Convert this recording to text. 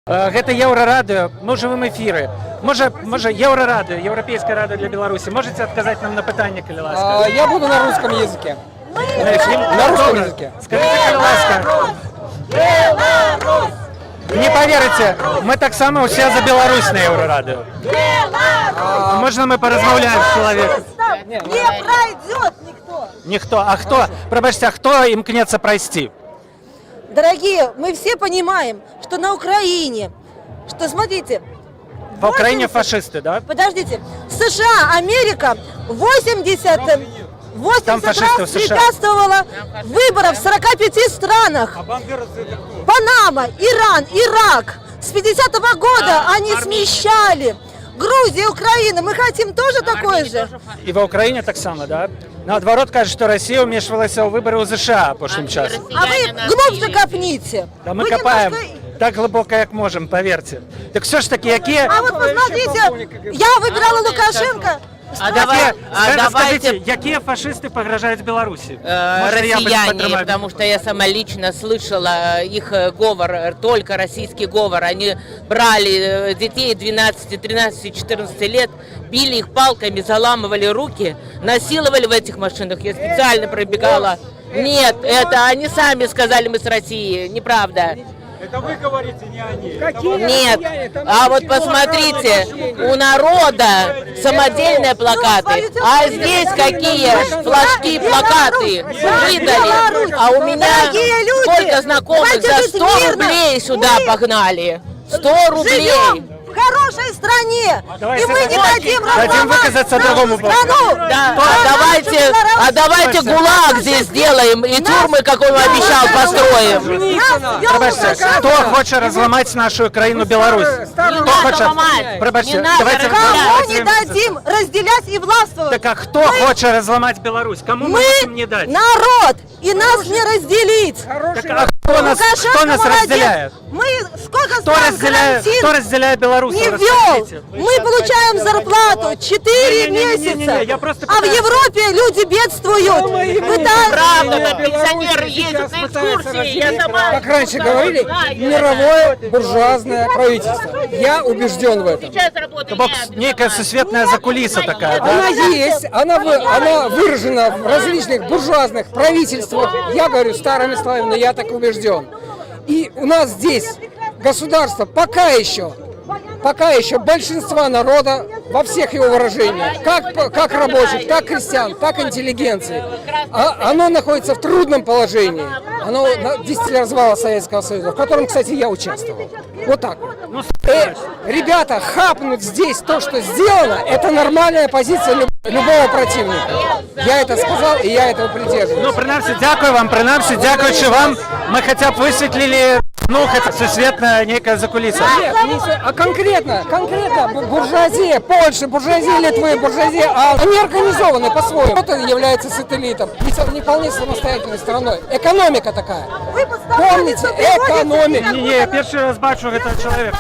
Гэта Еўрарадыё, мы ў жывым эфіры. Можа Еўрарадыё, Еўрапейская рада для Беларусі. Можете отказать нам на пытанне, калі ласка? Я буду на русском языке. На русском языке. Скажите, калі ласка. Беларусь! Не поверите, мы таксама ўсе за Беларусь на Еўрарадыё. Можна мы поразмаўляем з чалавекам? Не пройдет никто. Ніхто. А хто? Прабачце, а хто імкнецца прайсці? Дорогие, мы все понимаем, что на Украине, что смотрите. В Украине фашисты, да? Подождите, США, Америка 80 Там фашисты в раз США. препятствовала выборов в 45 странах. Панама, Иран, Ирак. С 50-го года они смещали. Грузия, Украина. Мы хотим тоже такое же. І в Україні так само, да? Наадварот кажуть, що Росія вмішувалася у вибори у США апошнім часом. А вы глубже копните. Да мы Вы копаем немножко- так глибоко, як можемо, поверьте. Так все ж таки, які... А вот посмотрите, я выбирала Лукашенко. Скажите, які фашисти погрожають Білорусі? Россияне, потому что я сама лично слышала их говор, только российский говор. Они брали детей 12, 13, 14 лет, били их палками, заламывали руки, насиловали в этих машинах. Я специально пробегала. Нет, это они сами сказали, мы с России, неправда. Это вы говорите, не они. Нет, а вот посмотрите, у народа самодельные плакаты, а здесь какие флажки, плакаты выдали, а у меня сколько знакомых за 100 рублей сюда погнали, 100 рублей. Живем в хорошей стране, и мы не дадим Дадим выказаться другому страну. Да, давайте ГУЛАГ здесь сделаем и тюрьмы, как он обещал, построим. Пробачте, хто хоче розламати нашу країну Білорусь? Хто хоче? Пробачте, давайте... Кому не дадим разделять и властвовать? Так а хто хоче розламати Білорусь? Кому ми можемо не дати? Народ, и нас не разделить. Так а хто нас молодец. розділяє? Мы сколько Хто стран розділяє карантин Білорусь? не ввел. Мы получаем зарплату 4 месяца, я просто а в Европе люди бедствуют. Правда, там пенсионеры ездят на экскурсии, я сама... Как раньше говорили, мировое буржуазное правительство. Я убежден в этом. Сейчас работаю. Некая сусветная закулиса такая, да? Она есть, она выражена в различных буржуазных правительствах. Я говорю старыми словами, но я так убежден. И у нас здесь государство пока еще большинства народа во всех его выражениях, как рабочих, так крестьян, так интеллигенции, оно находится в трудном положении. Оно на 10 лет развала Советского Союза, в котором, кстати, я участвовал. Вот так. Ребята, хапнуть здесь то, что сделано, это нормальная позиция любого противника. Я это сказал, и я этого придерживаюсь. Ну, принаймні, дякую вам, дякуючи вам, ми хоча б висвітлили, это сусветная некая закулиса. Нет, а конкретно буржуазия Польши, буржуазия Литвы, буржуазия, они организованы по-своему. Это является сателлитом, не вполне самостоятельной страной. Экономика такая. Помните, экономика. Не, я перший раз бачу этого человека.